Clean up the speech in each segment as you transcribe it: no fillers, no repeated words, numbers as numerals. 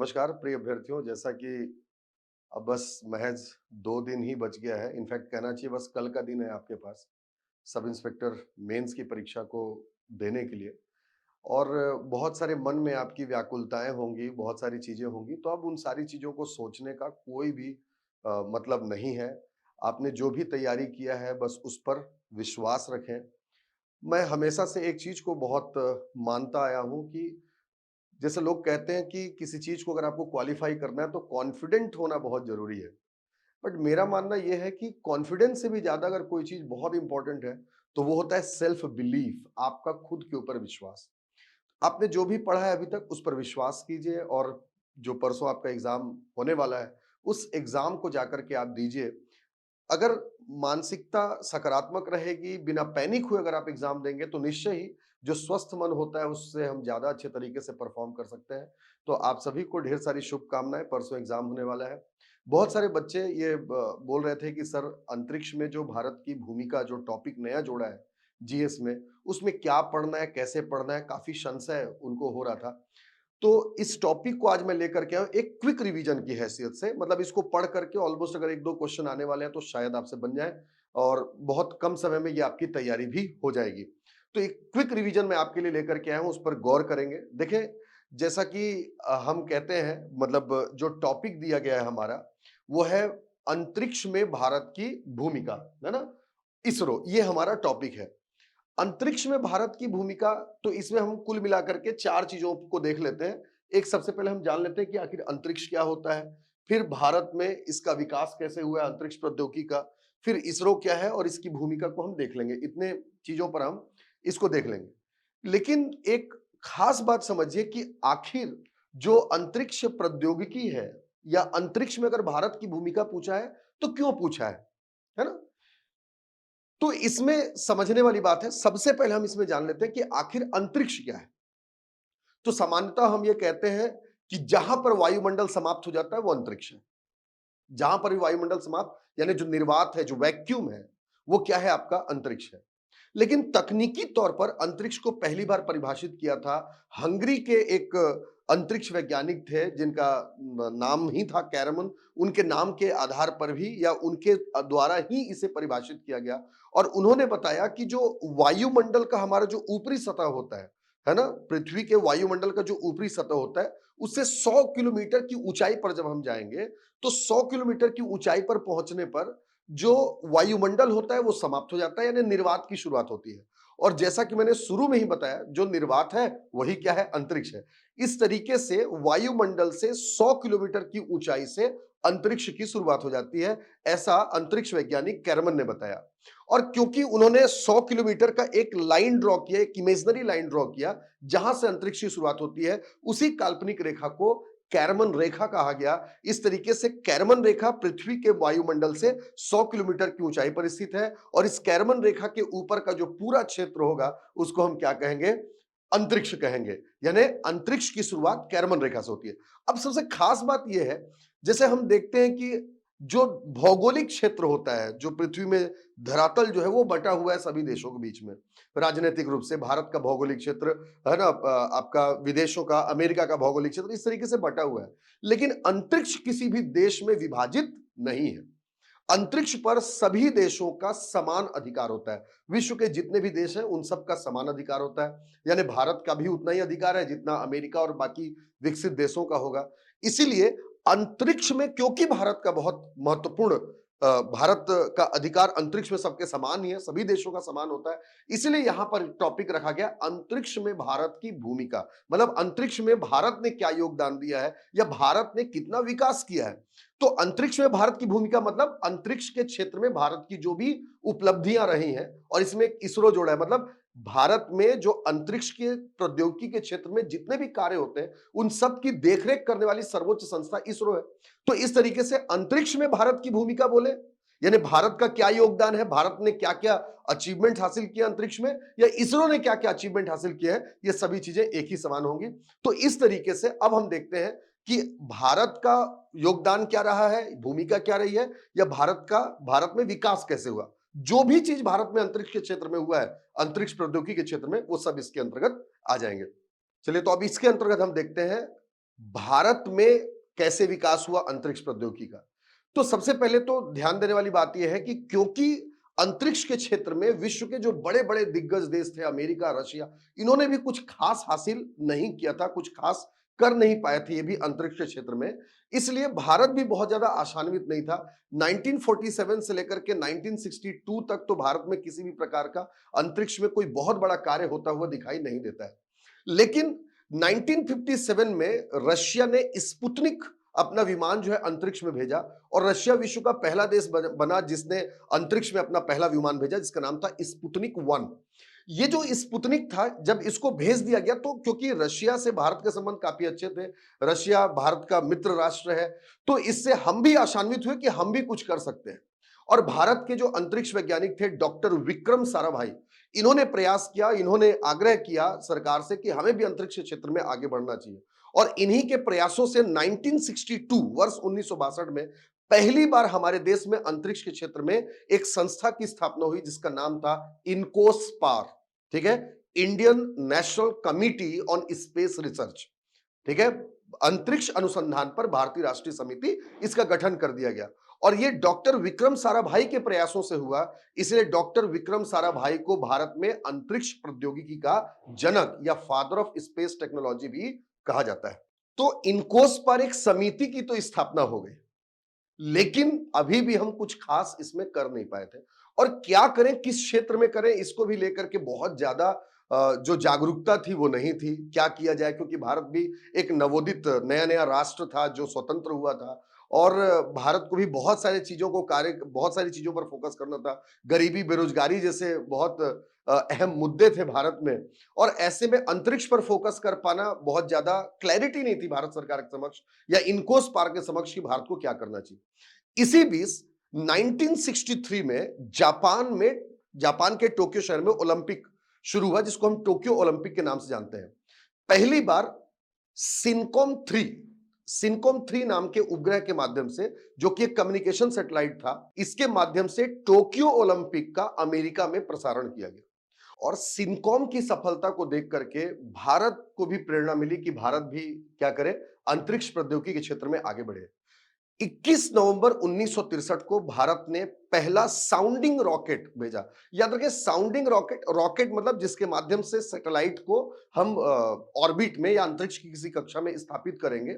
नमस्कार प्रिय अभ्यर्थियों, जैसा कि अब बस महज 2 दिन ही बच गया है। इनफैक्ट कहना चाहिए बस कल का दिन है आपके पास, सब इंस्पेक्टर मेंस की परीक्षा को देने के लिए। और बहुत सारे मन में आपकी व्याकुलताएँ होंगी, बहुत सारी चीज़ें होंगी, तो अब उन सारी चीज़ों को सोचने का कोई भी मतलब नहीं है। आपने जो भी तैयारी किया है बस उस पर विश्वास रखें। मैं हमेशा से एक चीज़ को बहुत मानता आया हूँ कि जैसे लोग कहते हैं कि किसी चीज़ को अगर आपको क्वालीफाई करना है तो कॉन्फिडेंट होना बहुत ज़रूरी है। बट मेरा मानना ये है कि कॉन्फिडेंस से भी ज़्यादा अगर कोई चीज़ बहुत इंपॉर्टेंट है, तो वो होता है सेल्फ बिलीफ, आपका खुद के ऊपर विश्वास। आपने जो भी पढ़ा है अभी तक उस पर विश्वास कीजिए और जो परसों आपका एग्ज़ाम होने वाला है, उस एग्ज़ाम को जाकर के आप दीजिए। अगर मानसिकता सकारात्मक रहेगी, बिना पैनिक हुए अगर आप एग्ज़ाम देंगे, तो निश्चय ही जो स्वस्थ मन होता है, उससे हम ज़्यादा अच्छे तरीके से परफ़ॉर्म कर सकते हैं। तो आप सभी को ढेर सारी शुभकामनाएँ, परसों एग्ज़ाम होने वाला है। बहुत सारे बच्चे ये ब बोल रहे थे कि सर अंतरिक्ष में जो भारत की भूमिका जो टॉपिक नया जोड़ा है जीएस में, उसमें क्या पढ़ना है, कैसे पढ़ना है, काफ़ी संशय उनको हो रहा था। तो इस टॉपिक को आज मैं लेकर के आया हूँ एक क्विक रिवीजन की हैसियत से, मतलब इसको पढ़ करके ऑलमोस्ट अगर 1-2 क्वेश्चन आने वाले हैं तो शायद आपसे बन जाए और बहुत कम समय में ये आपकी तैयारी भी हो जाएगी। तो एक क्विक रिवीजन मैं आपके लिए लेकर के आया हूँ, उस पर गौर करेंगे। देखें, जैसा कि हम कहते हैं, मतलब जो टॉपिक दिया गया है हमारा, वो है अंतरिक्ष में भारत की भूमिका, है ना? इसरो, ये हमारा टॉपिक है। अंतरिक्ष में भारत की भूमिका, तो इसमें हम कुल मिलाकर के 4 चीज़ों को देख लेते हैं। एक, सबसे पहले हम जान लेते हैं कि आखिर अंतरिक्ष क्या होता है? फिर भारत में इसका विकास कैसे हुआ है अंतरिक्ष प्रौद्योगिकी का? फिर इसरो क्या है और इसकी भूमिका को हम देख लेंगे। इतने चीज़ों पर हम इसको देख लेंगे। लेकिन एक खास बात समझिए कि आखिर जो अंतरिक्ष प्रौद्योगिकी है या अंतरिक्ष में अगर भारत की भूमिका पूछा है, तो क्यों पूछा है ना? तो इसमें समझने वाली बात है, सबसे पहले हम इसमें जान लेते हैं कि आखिर अंतरिक्ष क्या है। तो सामान्यतः हम ये कहते हैं कि जहां पर वायुमंडल समाप्त हो जाता है वो अंतरिक्ष है। जहां पर भी वायुमंडल समाप्त, यानी जो निर्वात है, जो वैक्यूम है, वो क्या है? आपका अंतरिक्ष है। लेकिन तकनीकी तौर पर अंतरिक्ष को पहली बार परिभाषित किया था हंगरी के एक अंतरिक्ष वैज्ञानिक थे, जिनका नाम ही था कैरमन। उनके नाम के आधार पर भी या उनके द्वारा ही इसे परिभाषित किया गया। और उन्होंने बताया कि जो वायुमंडल का हमारा जो ऊपरी सतह होता है ना? पृथ्वी के वायुमंडल का जो ऊपरी सतह होता है, उससे 100 किलोमीटर की ऊंचाई पर जब हम जाएंगे, तो 100 किलोमीटर की ऊंचाई पर पहुंचने पर जो वायुमंडल होता है वो समाप्त हो जाता है, यानी निर्वात की शुरुआत होती है। और जैसा कि मैंने शुरू में ही बताया, जो निर्वात है वही क्या है? अंतरिक्ष है। इस तरीके से वायुमंडल से 100 किलोमीटर की ऊंचाई से अंतरिक्ष की शुरुआत हो जाती है, ऐसा अंतरिक्ष वैज्ञानिक कैरमन ने बताया। और क्योंकि उन्होंने 100 किलोमीटर का एक लाइन ड्रॉ किया, एक इमेजिनरी लाइन ड्रॉ किया, जहां से अंतरिक्ष की शुरुआत होती है, उसी काल्पनिक रेखा को कैरमन रेखा कहा गया। इस तरीके से कैरमन रेखा पृथ्वी के वायुमंडल से 100 किलोमीटर की ऊंचाई पर स्थित है और इस कैरमन रेखा के ऊपर का जो पूरा क्षेत्र होगा उसको हम क्या कहेंगे? अंतरिक्ष कहेंगे। यानी अंतरिक्ष की शुरुआत कैरमन रेखा से होती है। अब सबसे खास बात यह है, जैसे हम देखते हैं कि जो भौगोलिक क्षेत्र होता है, जो पृथ्वी में धरातल जो है वो बटा हुआ है सभी देशों के बीच में। राजनीतिक रूप से भारत का भौगोलिक क्षेत्र, है ना? आपका विदेशों का, अमेरिका का भौगोलिक क्षेत्र इस तरीके से बटा हुआ है। लेकिन अंतरिक्ष किसी भी देश में विभाजित नहीं है। अंतरिक्ष पर सभी देशों का समान अधिकार होता है। विश्व के जितने भी देश हैं उन सब का समान अधिकार होता है। यानी भारत का भी उतना ही अधिकार है जितना अमेरिका और बाकी विकसित देशों का होगा। इसीलिए अंतरिक्ष में, क्योंकि भारत का बहुत महत्वपूर्ण भारत का अधिकार अंतरिक्ष में सबके समान ही है, सभी देशों का समान होता है। इसलिए यहां पर टॉपिक रखा गया अंतरिक्ष में भारत की भूमिका। मतलब अंतरिक्ष में भारत ने क्या योगदान दिया है या भारत ने कितना विकास किया है। तो अंतरिक्ष में भारत की भूमिका मतलब अंतरिक्ष के क्षेत्र में भारत की जो भी उपलब्धियां रही हैं, और इसमें इसरो जोड़ा है, मतलब भारत में जो अंतरिक्ष के प्रौद्योगिकी के क्षेत्र में जितने भी कार्य होते हैं उन सब की देखरेख करने वाली सर्वोच्च संस्था इसरो है। तो इस तरीके से अंतरिक्ष में भारत की भूमिका बोले, यानी भारत का क्या योगदान है, भारत ने क्या क्या अचीवमेंट हासिल किया अंतरिक्ष में, या इसरो ने क्या क्या अचीवमेंट हासिल किया है, ये सभी चीजें एक ही समान होंगी। तो इस तरीके से अब हम देखते हैं कि भारत का योगदान क्या रहा है, भूमिका क्या रही है, या भारत में विकास कैसे हुआ। जो भी चीज भारत में अंतरिक्ष के क्षेत्र में हुआ है, अंतरिक्ष प्रौद्योगिकी के क्षेत्र में, वो सब इसके अंतर्गत आ जाएंगे। चलिए, तो अब इसके अंतर्गत हम देखते हैं भारत में कैसे विकास हुआ अंतरिक्ष प्रौद्योगिकी का? तो सबसे पहले तो ध्यान देने वाली बात यह है कि क्योंकि अंतरिक्ष के क्षेत्र में विश्व के जो बड़े-बड़े दिग्गज देश थे, अमेरिका, रशिया, इन्होंने भी कुछ खास हासिल नहीं किया था, कुछ खास कर नहीं पाए थे ये भी अंतरिक्ष के क्षेत्र में। इसलिए भारत भी बहुत ज़्यादा आशान्वित नहीं था। 1947 से लेकर के 1962 तक तो भारत में किसी भी प्रकार का अंतरिक्ष में कोई बहुत बड़ा कार्य होता हुआ दिखाई नहीं देता है। लेकिन 1957 में रशिया ने स्पुतनिक अपना विमान जो है अंतरिक्ष में भेजा और रशिया विश्व का पहला देश बना जिसने अंतरिक्ष में अपना पहला विमान भेजा जिसका नाम था स्पुतनिक 1। ये जो स्पुतनिक था जब इसको भेज दिया गया तो क्योंकि रशिया से भारत के संबंध काफी अच्छे थे, रशिया भारत का मित्र राष्ट्र है, तो इससे हम भी आशान्वित हुए कि हम भी कुछ कर सकते हैं। और भारत के जो अंतरिक्ष वैज्ञानिक थे डॉक्टर विक्रम साराभाई, इन्होंने प्रयास किया, इन्होंने आग्रह किया सरकार से कि हमें भी अंतरिक्ष क्षेत्र में आगे बढ़ना चाहिए और इन्हीं के प्रयासों से 1962 वर्ष 1962 में पहली बार हमारे देश में अंतरिक्ष के क्षेत्र में एक संस्था की स्थापना हुई जिसका नाम था इनकोस्पार। ठीक है, Indian national committee on space research. ठीक है, अंतरिक्ष अनुसंधान पर भारतीय राष्ट्रीय समिति, इसका गठन कर दिया गया और ये डॉक्टर विक्रम साराभाई के प्रयासों से हुआ, इसलिए डॉक्टर विक्रम साराभाई को भारत में अंतरिक्ष प्रौद्योगिकी का जनक या फादर ऑफ स्पेस टेक्नोलॉजी भी कहा जाता है। तो इनकोस पर एक समिति की तो स्थापना हो गई, लेकिन अभी भी हम कुछ खास इसमें कर नहीं पाए थे और क्या करें, किस क्षेत्र में करें, इसको भी लेकर के बहुत ज्यादा जो जागरूकता थी वो नहीं थी। क्या किया जाए, क्योंकि भारत भी एक नवोदित नया नया राष्ट्र था जो स्वतंत्र हुआ था और भारत को भी बहुत सारी चीजों पर फोकस करना था। गरीबी, बेरोजगारी जैसे बहुत अहम मुद्दे थे भारत में और ऐसे में अंतरिक्ष पर फोकस कर पाना बहुत ज्यादा क्लैरिटी नहीं थी भारत सरकार के समक्ष या इनकोस पार के समक्ष कि भारत को क्या करना चाहिए। इसी बीच 1963 में जापान के टोक्यो शहर में ओलंपिक शुरू हुआ जिसको हम टोक्यो ओलंपिक के नाम से जानते हैं। पहली बार सिनकॉम 3 नाम के उपग्रह के माध्यम से, जो कि एक कम्युनिकेशन सैटेलाइट था, इसके माध्यम से टोक्यो ओलंपिक का अमेरिका में प्रसारण किया गया और सिनकॉम की सफलता को देख करके भारत को भी प्रेरणा मिली कि भारत भी क्या करे, अंतरिक्ष प्रौद्योगिकी के क्षेत्र में आगे बढ़े। 21 नवंबर 1963 को भारत ने पहला साउंडिंग रॉकेट भेजा। याद रखें, साउंडिंग रॉकेट मतलब जिसके माध्यम से सैटेलाइट को हम ऑर्बिट में या अंतरिक्ष की किसी कक्षा में स्थापित करेंगे।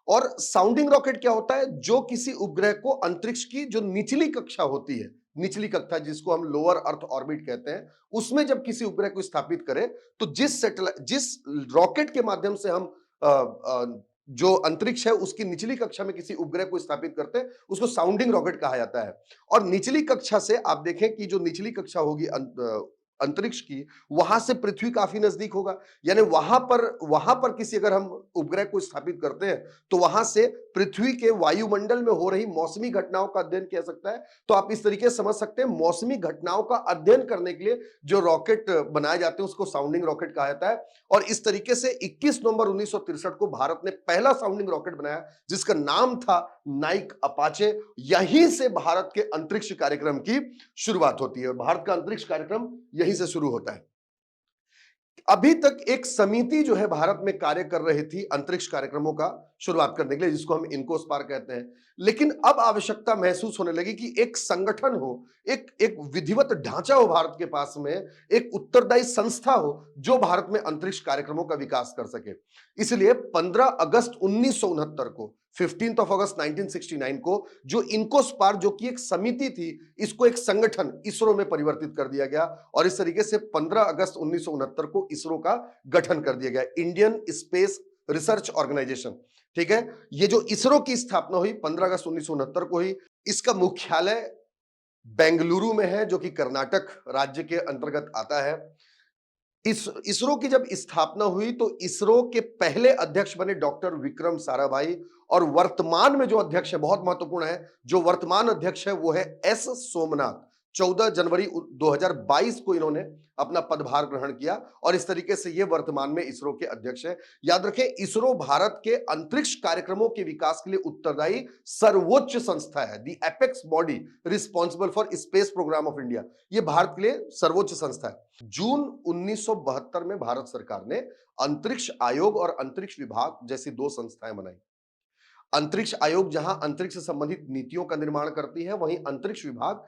और साउंडिंग रॉकेट क्या होता है, जो किसी उपग्रह को अंतरिक्ष की जो निचली कक्षा होती है, निचली कक्षा जिसको हम लोअर अर्थ ऑर्बिट कहते हैं, उसमें जब किसी उपग्रह को स्थापित करें तो जिस रॉकेट के माध्यम से हम जो अंतरिक्ष है उसकी निचली कक्षा में किसी उपग्रह को स्थापित करते हैं, उसको साउंडिंग रॉकेट कहा जाता है। और निचली कक्षा से आप देखें कि जो निचली कक्षा होगी अंतरिक्ष की, वहां से पृथ्वी काफी नजदीक होगा, यानी वहां पर किसी अगर हम उपग्रह को स्थापित करते हैं तो वहां से पृथ्वी के वायुमंडल में हो रही मौसमी घटनाओं का अध्ययन किया सकता है। तो आप इस तरीके से समझ सकते हैं, मौसमी घटनाओं का अध्ययन करने के लिए जो रॉकेट बनाए जाते हैं उसको साउंडिंग रॉकेट कहा जाता है। और इस तरीके से 21 नवंबर 1963 को भारत ने पहला साउंडिंग रॉकेट बनाया जिसका नाम था नाइक अपाचे। यहीं से भारत के अंतरिक्ष कार्यक्रम की शुरुआत होती है। भारत का अंतरिक्ष कार्यक्रम यहीं से शुरू होता है। अभी तक एक समिति जो है भारत में कार्य कर रही थी अंतरिक्ष कार्यक्रमों का शुरुआत करने के लिए, जिसको हम इनकोस्पार कहते हैं। लेकिन अब आवश्यकता महसूस होने लगी कि एक संगठन हो, एक विधिवत ढांचा हो भारत के पास में, एक उत्तरदायी संस्था हो जो भारत में अंतरिक्ष कार्यक्रमों का विकास कर सके। इसलिए 15 अगस्त 1969 को 15 अगस्त 1969 को जो इनकोस्पार, जो कि एक समिति थी, इसको एक संगठन इसरो में परिवर्तित कर दिया गया और इस तरीके से 15 अगस्त 1969 को इसरो का गठन कर दिया गया, इंडियन स्पेस रिसर्च ऑर्गेनाइजेशन। ठीक है, ये जो इसरो की स्थापना हुई 15 अगस्त 1969 को हुई। इसका मुख्यालय बेंगलुरु में है जो कि कर्नाटक राज्य के अंतर्गत आता है। इसरो की जब स्थापना हुई तो इसरो के पहले अध्यक्ष बने डॉक्टर विक्रम साराभाई और वर्तमान में जो अध्यक्ष है, बहुत महत्वपूर्ण है, जो वर्तमान अध्यक्ष है वो है एस सोमनाथ। 14 जनवरी 2022 को इन्होंने अपना पदभार ग्रहण किया और इस तरीके से ये वर्तमान में इसरो के अध्यक्ष हैं। याद रखें, इसरो भारत के अंतरिक्ष कार्यक्रमों के विकास के लिए उत्तरदायी सर्वोच्च संस्था है, the apex body responsible for space programme of India. ये भारत के लिए सर्वोच्च संस्था है। जून 1972 में भारत सरकार ने अंतरिक्ष आयोग और अंतरिक्ष विभाग जैसी दो संस्थाएं बनाई। अंतरिक्ष आयोग जहां अंतरिक्ष से संबंधित नीतियों का निर्माण करती है, वहीं अंतरिक्ष विभाग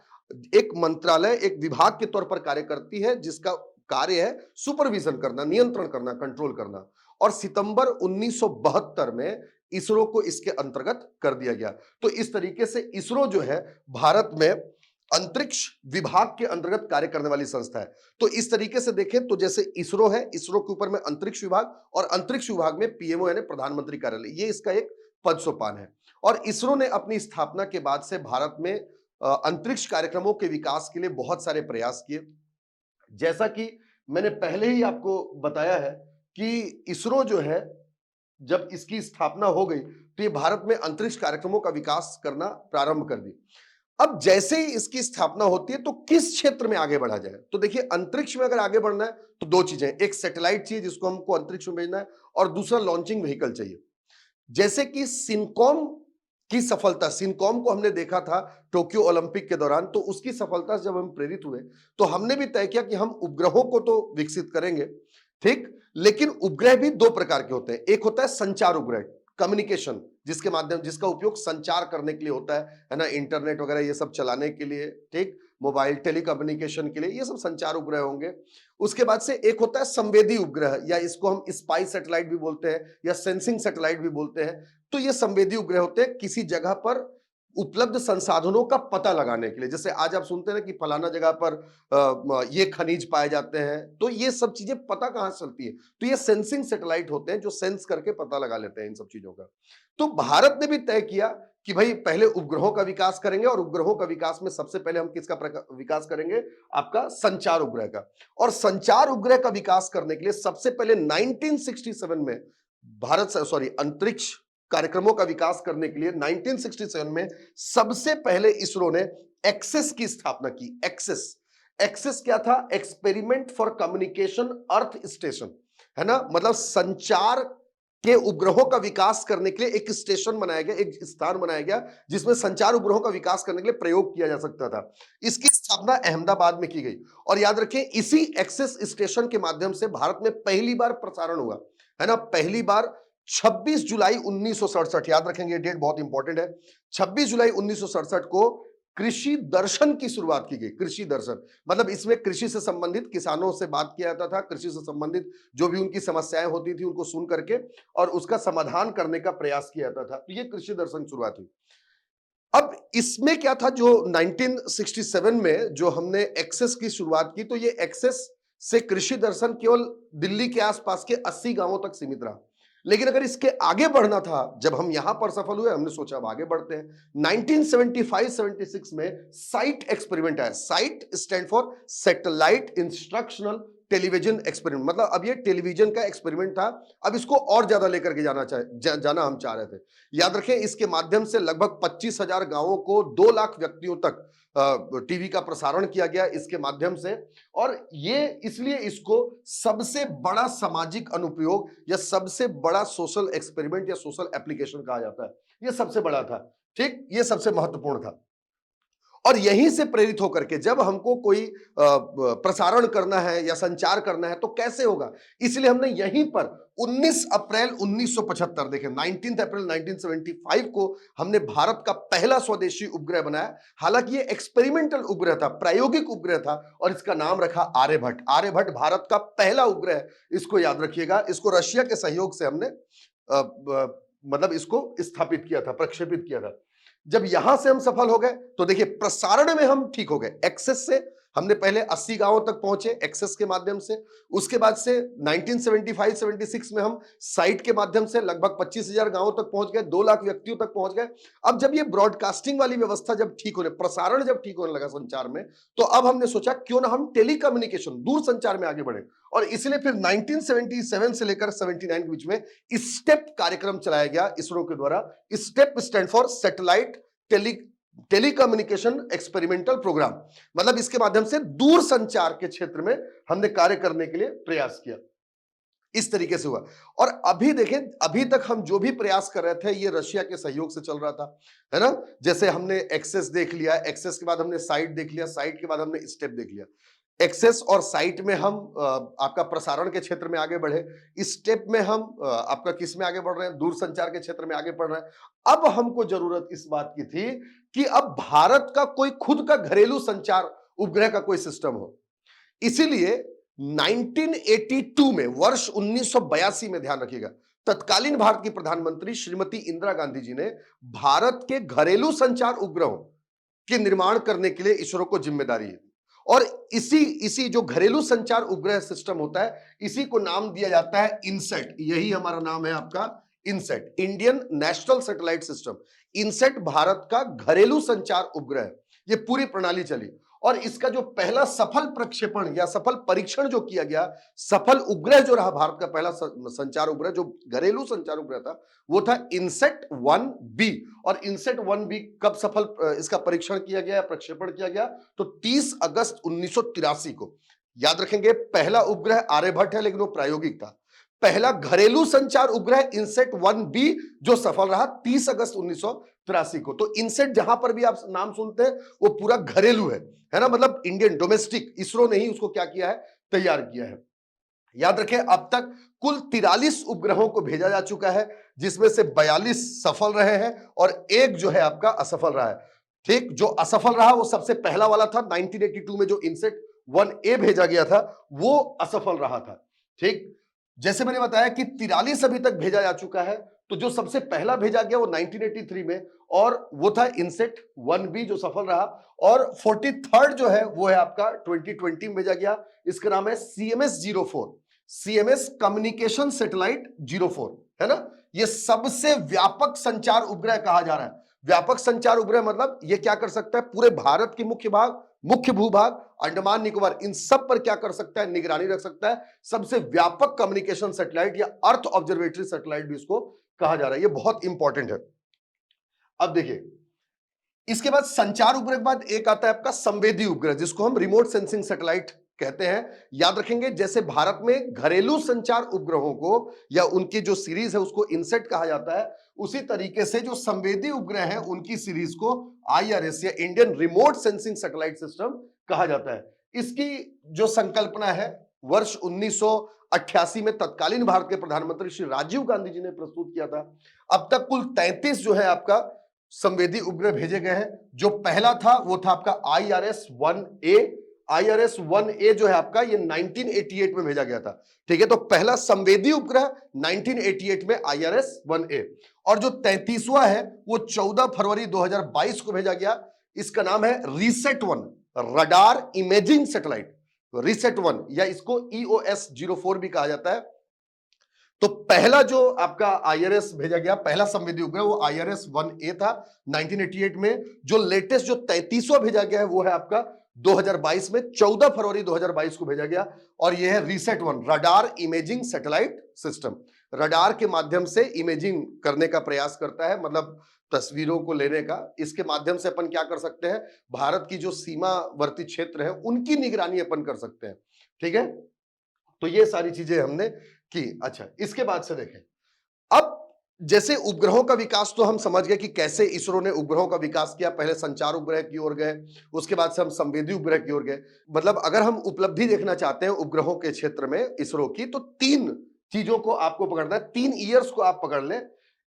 एक मंत्रालय, एक विभाग के तौर पर कार्य करती है, जिसका कार्य है सुपरविजन करना, नियंत्रण करना, कंट्रोल करना। और सितंबर 1972 में इसरो को इसके अंतर्गत कर दिया गया। तो इस तरीके से इसरो जो है भारत में अंतरिक्ष विभाग के अंतर्गत कार्य करने वाली संस्था है। तो इस तरीके से देखें तो जैसे इसरो है, इसरो के ऊपर में अंतरिक्ष विभाग और अंतरिक्ष विभाग में पीएमओ यानी प्रधानमंत्री कार्यालय, ये इसका एक पद सोपान है। और इसरो ने अपनी स्थापना के बाद से भारत में अंतरिक्ष कार्यक्रमों के विकास के लिए बहुत सारे प्रयास किए। जैसा कि मैंने पहले ही आपको बताया है कि इसरो जो है, जब इसकी स्थापना हो गई तो ये भारत में अंतरिक्ष कार्यक्रमों का विकास करना प्रारंभ कर दी। अब जैसे ही इसकी स्थापना होती है तो किस क्षेत्र में आगे बढ़ा जाए, तो देखिए अंतरिक्ष में अगर आगे बढ़ना है तो दो चीजें, एक सैटेलाइट चाहिए जिसको हमको अंतरिक्ष में भेजना है, और दूसरा लॉन्चिंग व्हीकल चाहिए। जैसे कि सिनकॉम की सफलता, सिनकॉम को हमने देखा था टोक्यो ओलंपिक के दौरान, तो उसकी सफलता से जब हम प्रेरित हुए तो हमने भी तय किया कि हम उपग्रहों को तो विकसित करेंगे, ठीक, लेकिन उपग्रह भी दो प्रकार के होते हैं। एक होता है संचार उपग्रह, कम्युनिकेशन, जिसका उपयोग संचार करने के लिए होता है ना, इंटरनेट वगैरह ये सब चलाने के लिए, ठीक, मोबाइल टेलीकम्युनिकेशन के लिए, ये सब संचार उपग्रह होंगे। उसके बाद से एक होता है संवेदी उपग्रह, या इसको हम स्पाई सैटेलाइट भी बोलते हैं या सेंसिंग सैटेलाइट भी बोलते हैं। तो ये संवेदी उपग्रह होते हैं किसी जगह पर उपलब्ध संसाधनों का पता लगाने के लिए। जैसे आज आप सुनते हैं ना कि फलाना जगह पर ये खनिज पाए जाते हैं, तो ये सब चीजें पता कहां से चलती है, तो ये सेंसिंग सैटेलाइट होते हैं जो सेंस करके पता लगा लेते हैं इन सब चीजों का। तो भारत ने भी तय किया कि भाई पहले उपग्रहों का विकास करेंगे, और उपग्रहों का विकास में सबसे पहले हम किसका विकास करेंगे, आपका संचार उपग्रह का। और संचार उपग्रह का विकास करने के लिए सबसे पहले 1967 में अंतरिक्ष कार्यक्रमों का विकास करने के लिए 1967 में सबसे पहले इसरो ने एक्सेस की स्थापना की। एक्सेस क्या था, experiment for communication earth station, है ना, मतलब संचार के उपग्रहों का विकास करने के लिए एक स्टेशन बनाया गया, एक स्थान बनाया गया जिसमें संचार उपग्रहों का विकास करने के लिए प्रयोग किया जा सकता था। इसकी स्थापना अहमदाबाद में की गई। और याद रखें, इसी एक्सेस स्टेशन के माध्यम से भारत में पहली बार प्रसारण हुआ, है ना, पहली बार 26 जुलाई 1967, याद रखेंगे ये डेट बहुत इंपॉर्टेंट है। 26 जुलाई 1967 को कृषि दर्शन की शुरुआत की गई। कृषि दर्शन मतलब इसमें कृषि से संबंधित किसानों से बात किया जाता था, कृषि से संबंधित जो भी उनकी समस्याएं होती थी उनको सुन करके और उसका समाधान करने का प्रयास किया जाता था। तो ये कृषि दर्शन की शुरुआत हुई। अब इसमें क्या था, जो 1967 में जो हमने एक्सेस की शुरुआत की, तो ये एक्सेस से कृषि दर्शन केवल दिल्ली के आसपास के 80 गांवों तक सीमित रहा। लेकिन अगर इसके आगे बढ़ना था, जब हम यहां पर सफल हुए, हमने सोचा अब आगे बढ़ते हैं। 1975-76 में साइट एक्सपेरिमेंट आया। Site stand for satellite instructional television experiment, मतलब अब ये टेलीविजन का एक्सपेरिमेंट था। अब इसको और ज्यादा लेकर के जाना हम चाह रहे थे। याद रखें, इसके माध्यम से लगभग 25,000 गांवों को 2 लाख व्यक्तियों तक टीवी का प्रसारण किया गया इसके माध्यम से। और ये इसलिए इसको सबसे बड़ा सामाजिक अनुप्रयोग या सबसे बड़ा सोशल एक्सपेरिमेंट या सोशल एप्लीकेशन कहा जाता है। ये सबसे बड़ा था, ठीक, ये सबसे महत्वपूर्ण था। और यहीं से प्रेरित होकर के जब हमको कोई प्रसारण करना है या संचार करना है तो कैसे होगा, इसलिए हमने यहीं पर 19 अप्रैल 1975, देखें 19 अप्रैल 1975 को हमने भारत का पहला स्वदेशी उपग्रह बनाया। हालांकि ये एक्सपेरिमेंटल उपग्रह था, प्रायोगिक उपग्रह था, और इसका नाम रखा आर्यभट्ट। आर्यभट्ट भारत का पहला उपग्रह, इसको याद रखिएगा। इसको रशिया के सहयोग से हमने मतलब इसको स्थापित किया था, प्रक्षेपित किया था। जब यहां से हम सफल हो गए तो देखिए प्रसारण में हम ठीक हो गए। एक्सेस से हमने पहले 80 गांवों तक पहुंचे एक्सेस के माध्यम से। उसके बाद से 1975-76 में हम साइट के माध्यम से लगभग 25,000 गांवों तक पहुंच गए, 2 लाख व्यक्तियों तक पहुंच गए। अब जब ये ब्रॉडकास्टिंग वाली व्यवस्था जब ठीक होने, प्रसारण जब ठीक होने लगा संचार में, तो अब हमने सोचा क्यों ना हम टेलीकम्युनिकेशन, दूर संचार में आगे बढ़े। और इसलिए फिर 1977 से लेकर 79 के बीच में स्टेप कार्यक्रम चलाया गया इसरो के द्वारा। STEP stand for satellite telecommunication experimental programme, मतलब इसके माध्यम से दूर संचार के क्षेत्र में हमने कार्य करने के लिए प्रयास किया। इस तरीके से हुआ। और अभी देखें, अभी तक हम जो भी प्रयास कर रहे थे ये रशिया के सहयोग से चल रहा था, है ना। जैसे हमने एक्सेस देख लिया, एक्सेस के बाद हमने साइट देख लिया, साइट के बाद हमने स्टेप देख लिया। एक्सेस और साइट में हम आपका प्रसारण के क्षेत्र में आगे बढ़े, स्टेप में हम आपका किस में आगे बढ़ रहे हैं, दूर संचार के क्षेत्र में आगे बढ़ रहे हैं। अब हमको जरूरत इस बात की थी कि अब भारत का कोई खुद का घरेलू संचार उपग्रह का कोई सिस्टम हो। इसीलिए 1982 में, वर्ष 1982 में, ध्यान रखिएगा, तत्कालीन भारत की प्रधानमंत्री श्रीमती इंदिरा गांधी जी ने भारत के घरेलू संचार उपग्रहों के निर्माण करने के लिए इसरो को जिम्मेदारी है। और इसी जो घरेलू संचार उपग्रह सिस्टम होता है, इसी को नाम दिया जाता है इनसेट। यही हमारा नाम है आपका INSAT, Indian National Satellite System. INSAT Bharat का घरेलू संचार उपग्रह, ये पूरी प्रणाली चली। और इसका जो पहला सफल प्रक्षेपण या सफल परीक्षण जो किया गया, सफल उपग्रह जो रहा भारत का पहला संचार उपग्रह, जो घरेलू संचार उपग्रह था, वो था इनसेट 1B। और इनसेट 1B कब सफल इसका परीक्षण किया गया, प्रक्षेपण किया गया, तो 30 अगस्त 1983 को। याद रखेंगे, पहला उपग्रह आर्यभट्ट है, लेकिन वो प्रायोगिक था। पहला घरेलू संचार उपग्रह इनसेट 1B जो सफल रहा 30 अगस्त 1983 को। तो इनसेट जहां पर भी आप नाम सुनते हैं वो पूरा घरेलू है ना, मतलब इंडियन डोमेस्टिक, इसरो ने ही उसको क्या किया है, तैयार किया है। याद रखें, अब तक कुल 43 उपग्रहों को भेजा जा चुका है, जिसमें से 42 सफल रहे हैं और एक जो है आपका असफल रहा है। ठीक, जो असफल रहा वो सबसे पहला वाला था, 1982 में जो इनसेट 1A भेजा गया था वो असफल रहा था। ठीक, जैसे मैंने बताया कि 43 अभी तक भेजा जा चुका है, तो जो सबसे पहला भेजा गया वो 1983 में, और वो था इनसेट 1B जो सफल रहा। और 43rd जो है वो है आपका 2020 में भेजा गया, इसका नाम है CMS 04, CMS कम्युनिकेशन सैटेलाइट 04, है ना। ये सबसे व्यापक संचार उपग्रह कहा जा रहा है। व्यापक संचार उपग्रह मतलब ये क्या कर सकता है, पूरे भारत के मुख्य भूभाग, अंडमान निकोबार, इन सब पर क्या कर सकता है, निगरानी रख सकता है। सबसे व्यापक कम्युनिकेशन सैटेलाइट या अर्थ ऑब्जर्वेटरी सैटेलाइट भी इसको कहा जा रहा है। ये बहुत इंपॉर्टेंट है। अब देखिए, इसके बाद संचार उपग्रह के बाद एक आता है आपका संवेदी उपग्रह, जिसको हम रिमोट सेंसिंग सैटेलाइट कहते हैं। याद रखेंगे, जैसे भारत में घरेलू संचार उपग्रहों को या उनकी जो सीरीज है उसको इनसेट कहा जाता है, उसी तरीके से जो संवेदी उपग्रह है उनकी सीरीज को IRS या Indian remote sensing satellite system कहा जाता है। इसकी जो संकल्पना है वर्ष 1988 में तत्कालीन भारत के प्रधानमंत्री श्री राजीव गांधी जी ने प्रस्तुत किया था। अब तक कुल 33 जो है आपका संवेदी उपग्रह भेजे गए हैं। जो पहला था वो था आपका IRS-1A। IRS-1A जो है आपका ये 1988 में भेजा गया था। ठीक है, तो पहला संवेदी उपग्रह 1988 में IRS-1A। और जो 33वां है वो 14 फरवरी 2022 को भेजा गया। इसका नाम है RISAT-1, radar imaging satellite, RISAT-1, या इसको EOS-04 भी कहा जाता है। तो पहला जो आपका IRS भेजा गया, पहला संवेदी उपग्रह, वो IRS-1A था 1988 में। जो लेटेस्ट जो 33वां भेजा गया है वो है आपका 2022 में, 14 फरवरी 2022 को भेजा गया। और यह है RISAT-1, radar imaging satellite system. Radar के माध्यम से इमेजिंग करने का प्रयास करता है, मतलब तस्वीरों को लेने का। इसके माध्यम से अपन क्या कर सकते हैं, भारत की जो सीमावर्ती क्षेत्र है उनकी निगरानी अपन कर सकते हैं। ठीक है, तो ये सारी चीजें हमने की। अच्छा, इसके बाद से देखें, अब जैसे उपग्रहों का विकास तो हम समझ गए कि कैसे इसरो ने उपग्रहों का विकास किया। पहले संचार उपग्रह की ओर गए, उसके बाद से हम संवेदी उपग्रह की ओर गए। मतलब अगर हम उपलब्धि देखना चाहते हैं उपग्रहों के क्षेत्र में इसरो की, तो 3 चीजों को आपको पकड़ना है, 3 ईयर्स को आप पकड़ लें।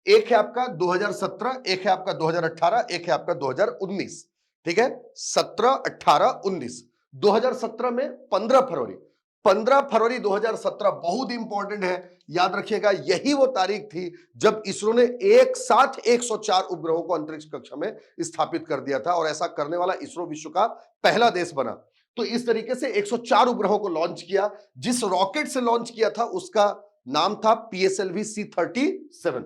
एक है आपका 2017, एक है आपका 2018, एक है आपका 2019। ठीक है, 17, 18, 19। 2017 में 15 फरवरी 2017 बहुत इंपॉर्टेंट है, याद रखिएगा। यही वो तारीख थी जब इसरो ने एक साथ 104 उपग्रहों को अंतरिक्ष कक्षा में स्थापित कर दिया था, और ऐसा करने वाला इसरो विश्व का पहला देश बना। तो इस तरीके से 104 उपग्रहों को लॉन्च किया। जिस रॉकेट से लॉन्च किया था उसका नाम था PSLV C-37।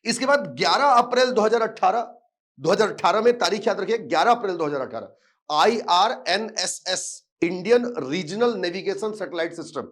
इसके बाद 11 अप्रैल 2018 में, तारीख याद रखिए, 11 अप्रैल 2018, IRNSS, Indian regional navigation satellite system,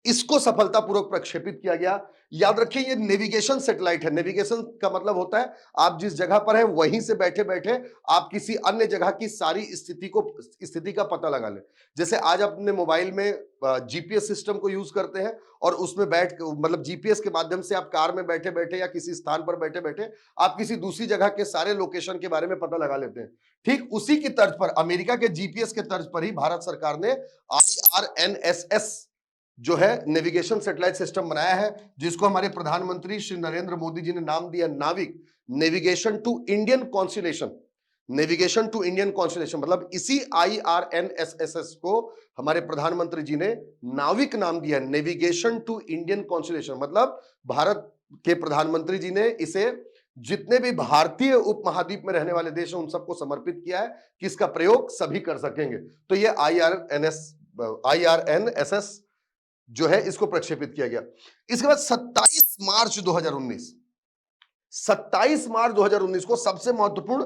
इसको सफलतापूर्वक प्रक्षेपित किया गया। याद रखिए ये नेविगेशन सैटेलाइट है। नेविगेशन का मतलब होता है आप जिस जगह पर है वहीं से बैठे बैठे आप किसी अन्य जगह की सारी स्थिति का पता लगा ले। जैसे आज अपने मोबाइल में जीपीएस सिस्टम को यूज करते हैं और उसमें मतलब जीपीएस के माध्यम से आप कार में बैठे बैठे या किसी स्थान पर बैठे बैठे आप किसी दूसरी जगह के सारे लोकेशन के बारे में पता लगा लेते हैं। ठीक उसी की तर्ज पर, अमेरिका के जीपीएस के तर्ज पर ही भारत सरकार ने IRNSS जो है नेविगेशन सैटेलाइट सिस्टम बनाया है, जिसको हमारे प्रधानमंत्री श्री नरेंद्र मोदी जी ने नाम दिया NavIC, navigation to Indian constellation. Navigation to Indian constellation मतलब इसी IRNSS को हमारे प्रधानमंत्री जी ने नाविक नाम दिया, नेविगेशन टू इंडियन कॉन्स्टिलेशन। मतलब भारत के प्रधानमंत्री जी ने इसे जितने भी भारतीय उपमहाद्वीप में रहने वाले देश हैं उन सबको समर्पित किया है कि इसका प्रयोग सभी कर सकेंगे। तो ये IRNSS जो है इसको प्रक्षेपित किया गया। इसके बाद 27 मार्च 2019 को सबसे महत्वपूर्ण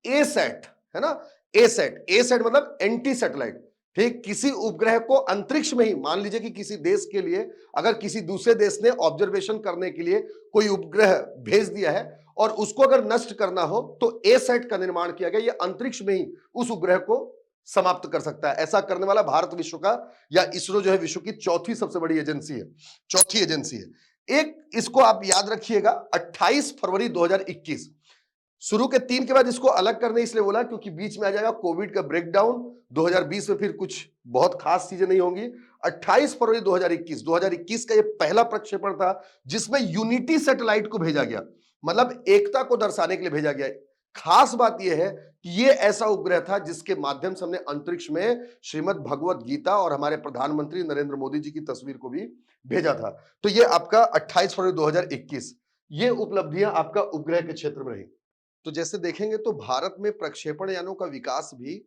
एसैट है ना, एसैट मतलब एंटी सैटेलाइट। ठीक, किसी उपग्रह को अंतरिक्ष में ही, मान लीजिए कि किसी देश के लिए अगर किसी दूसरे देश ने ऑब्जर्वेशन करने के लिए कोई उपग्रह भेज दिया है और उसको अगर नष्ट करना हो तो एसैट का निर्माण किया गया। ये अंतरिक्ष में ही उस उपग्रह को समाप्त कर सकता है। ऐसा करने वाला भारत विश्व का, या इसरो जो है विश्व की चौथी सबसे बड़ी एजेंसी है, चौथी एजेंसी है। एक इसको आप याद रखिएगा 28 फरवरी 2021। शुरू के 3 के बाद इसको अलग करने इसलिए बोला क्योंकि बीच में आ जाएगा कोविड का ब्रेकडाउन, 2020 में फिर कुछ बहुत खास चीजें नहीं होंगी। 28 फरवरी 2021 का ये पहला प्रक्षेपण था जिसमें यूनिटी सैटेलाइट को भेजा गया, मतलब एकता को दर्शाने के लिए भेजा गया। खास बात यह है कि ये ऐसा उपग्रह था जिसके माध्यम से हमने अंतरिक्ष में श्रीमद् भगवत गीता और हमारे प्रधानमंत्री नरेंद्र मोदी जी की तस्वीर को भी भेजा था। तो ये आपका 28 फरवरी 2021 ये उपलब्धियां आपका उपग्रह के क्षेत्र में रही। तो जैसे देखेंगे तो भारत में प्रक्षेपण यानों का विकास भी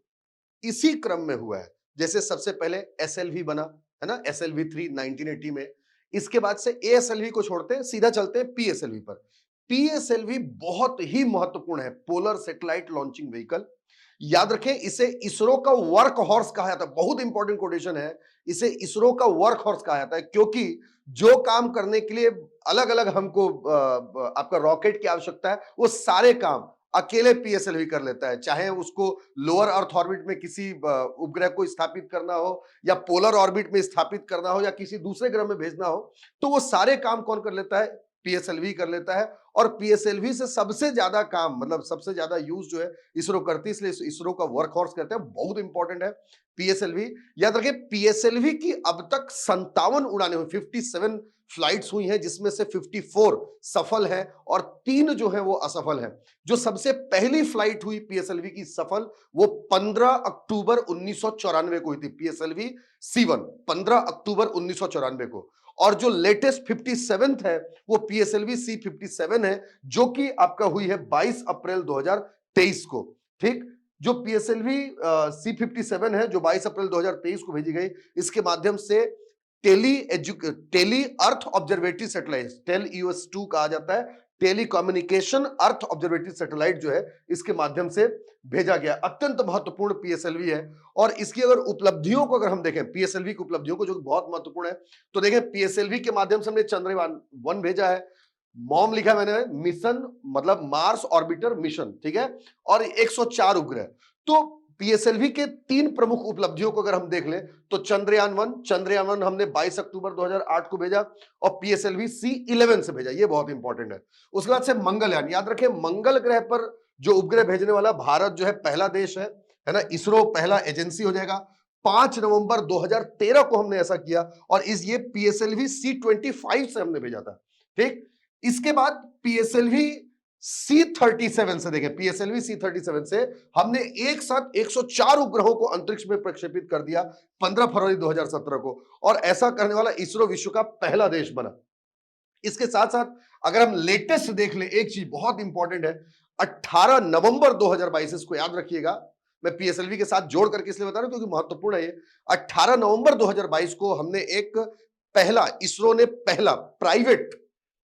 इसी क्रम में हुआ है। जैसे सबसे पहले SLV बना है ना, SLV3 1980 में। इसके बाद से ASLV को छोड़ते हैं, सीधा चलते हैं PSLV पर। PSLV बहुत ही महत्वपूर्ण है, पोलर सैटेलाइट लॉन्चिंग व्हीकल। याद रखें इसे इसरो का वर्क हॉर्स कहा जाता है। बहुत इंपॉर्टेंट कोटेशन है, इसे इसरो का वर्क हॉर्स कहा जाता है क्योंकि जो काम करने के लिए अलग अलग हमको आपका रॉकेट की आवश्यकता है वो सारे काम अकेले PSLV कर लेता है। चाहे उसको लोअर अर्थ ऑर्बिट में किसी उपग्रह को स्थापित करना हो या पोलर ऑर्बिट में स्थापित करना हो या किसी दूसरे ग्रह में भेजना हो, तो वो सारे काम कौन कर लेता है? PSLV कर लेता है। और PSLV से सबसे ज्यादा काम, मतलब सबसे ज्यादा यूज जो है इसरो करती है, इसलिए इसरो का वर्क हॉर्स कहते हैं। बहुत इंपॉर्टेंट है PSLV। याद रखिए PSLV की अब तक 57 उड़ानें हुई, 57 फ्लाइट्स हुई हैं, जिसमें से 54 सफल हैं और 3 जो है वो असफल हैं। जो सबसे पहली फ्लाइट हुई PSLV की सफल, वो 15 अक्टूबर 1994 को हुई थी। PSLV C1 15 अक्टूबर 1994 को। और जो लेटेस्ट 57th है वो PSLV C57 है, जो कि आपका हुई है 22 अप्रैल 2023 को। ठीक, जो PSLV C57 है जो 22 अप्रैल 2023 को भेजी गई, इसके माध्यम से टेली अर्थ ऑब्जर्वेटरी सैटेलाइट, TEL-EOS-2 कहा जाता है, टेलीकम्युनिकेशन अर्थ ऑब्जर्वेटरी सैटेलाइट जो है इसके माध्यम से भेजा गया। अत्यंत महत्वपूर्ण PSLV है। और इसकी अगर उपलब्धियों को अगर हम देखें, PSLV की उपलब्धियों को जो बहुत महत्वपूर्ण है, तो देखें PSLV के माध्यम से हमने चंद्रयान-1 भेजा है। मॉम लिखा मैंने, मिशन मतलब मार्स ऑर्बिटर मिशन, ठीक है, और 104 उपग्रह। तो PSLV के 3 प्रमुख उपलब्धियों को अगर हम देख लें तो चंद्रयान-1 हमने 22 अक्टूबर 2008 को भेजा और PSLV C11 से भेजा, ये बहुत इंपॉर्टेंट है। उसके बाद से मंगलयान, याद रखें मंगल ग्रह पर जो उपग्रह भेजने वाला भारत जो है पहला देश है ना, इसरो पहला एजेंसी हो जाएगा। 5 नवंबर 2013 को हमने ऐसा किया और ये PSLV C25 से हमने भेजा था। ठीक, इसके बाद PSLV C37 से, देखें PSLV C37 से हमने एक साथ 104 उपग्रहों को अंतरिक्ष में प्रक्षेपित कर दिया 15 फरवरी 2017 को, और ऐसा करने वाला इसरो विश्व का पहला देश बना। इसके साथ साथ अगर हम लेटेस्ट देख ले, एक चीज बहुत इंपॉर्टेंट है, 18 नवंबर 2022, इसको याद रखिएगा, मैं PSLV के साथ जोड़ करके इसलिए बता रहा हूं क्योंकि महत्वपूर्ण है ये। 18 नवंबर 2022 को हमने इसरो ने पहला प्राइवेट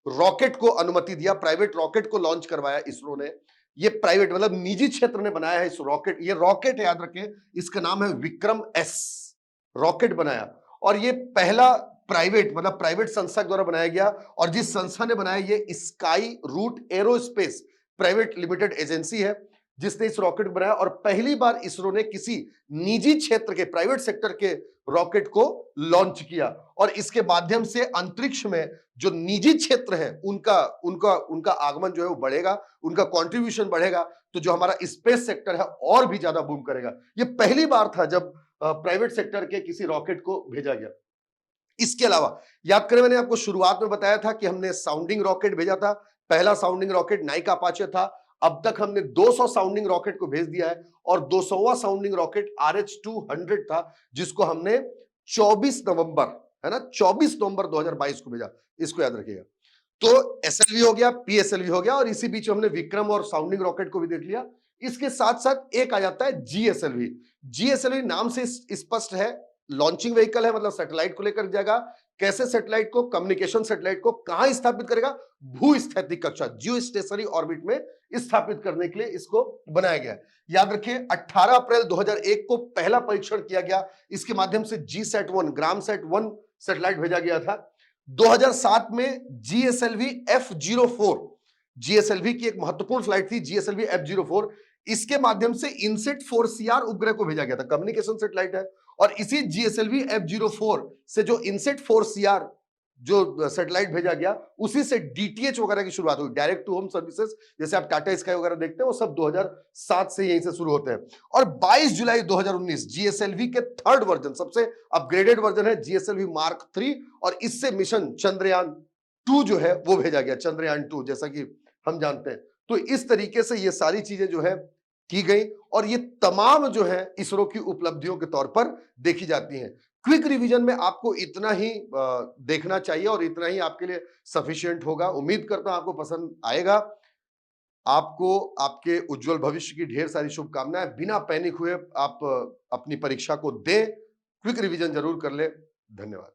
रॉकेट को अनुमति दिया, प्राइवेट रॉकेट को लॉन्च करवाया इसरो ने। ये प्राइवेट मतलब निजी क्षेत्र ने बनाया है इस रॉकेट, ये रॉकेट याद रखें, इसका नाम है विक्रम S रॉकेट बनाया। और ये पहला प्राइवेट मतलब प्राइवेट संस्था द्वारा बनाया गया और जिस संस्था ने बनाया ये Skyroot aerospace private limited agency है जिसने इस रॉकेट बनाया और पहली बार इसरो ने किसी निजी क्षेत्र के प्राइवेट सेक्टर के रॉकेट को लॉन्च किया और इसके माध्यम से अंतरिक्ष में जो निजी क्षेत्र है उनका उनका उनका आगमन जो है वो बढ़ेगा, उनका कंट्रीब्यूशन बढ़ेगा, तो जो हमारा स्पेस सेक्टर है और भी ज्यादा बूम करेगा। ये पहली बार था जब प्राइवेट सेक्टर के किसी रॉकेट को भेजा गया। इसके अलावा याद करें मैंने आपको शुरुआत में बताया था कि हमने साउंडिंग रॉकेट भेजा था, पहला साउंडिंग रॉकेट नाइका अपाचे था। अब तक हमने 200 साउंडिंग रॉकेट को भेज दिया है और 200वां साउंडिंग रॉकेट RH-200 था जिसको हमने 24 नवंबर है ना 24 नवंबर 2022 को भेजा। इसको याद रखिएगा। तो एसएलवी हो गया, पीएसएलवी हो गया और इसी बीच हमने विक्रम और साउंडिंग रॉकेट को भी देख लिया। इसके साथ साथ एक आ जाता है जीएसएलवी। जीएसएलवी नाम से स्पष्ट है, लॉन्चिंग व्हीकल है, मतलब सैटेलाइट को लेकर जाएगा। कैसे सैटेलाइट को, कम्युनिकेशन सैटेलाइट को कहां स्थापित करेगा? भू-स्थैतिक कक्षा, जियो स्टेशनरी ऑर्बिट में स्थापित करने के लिए इसको बनाया गया है। याद रखिए 18 अप्रैल 2001 को पहला परीक्षण किया गया। इसके माध्यम से GSAT-1 ग्रामसैट-1 सैटेलाइट भेजा गया था। 2007 में GSLV F04, GSLV की एक महत्वपूर्ण फ्लाइट थी GSLV F04। इसके माध्यम से इनसेट 4CR उपग्रह को भेजा गया था, कम्युनिकेशन सैटेलाइट है। और इसी GSLV F04 से जो इनसेट 4CR जो सैटेलाइट भेजा गया उसी से DTH वगैरह की शुरुआत हुई, डायरेक्ट टू होम सर्विसेज, जैसे आप टाटा स्काई वगैरह देखते हैं वो सब 2007 से यहीं से शुरू होते हैं। और 22 जुलाई 2019 GSLV के थर्ड वर्जन, सबसे अपग्रेडेड वर्जन है GSLV Mark 3 और इससे मिशन चंद्रयान 2 जो है वो भेजा गया, चंद्रयान 2 जैसा कि हम जानते हैं। तो इस तरीके से ये सारी चीजें जो है की गई और ये तमाम जो है इसरो की उपलब्धियों के तौर पर देखी जाती हैं। क्विक रिवीजन में आपको इतना ही देखना चाहिए और इतना ही आपके लिए सफिशिएंट होगा। उम्मीद करता हूं आपको पसंद आएगा। आपको आपके उज्जवल भविष्य की ढेर सारी शुभकामनाएं। बिना पैनिक हुए आप अपनी परीक्षा को दें, क्विक रिवीजन जरूर कर ले। धन्यवाद।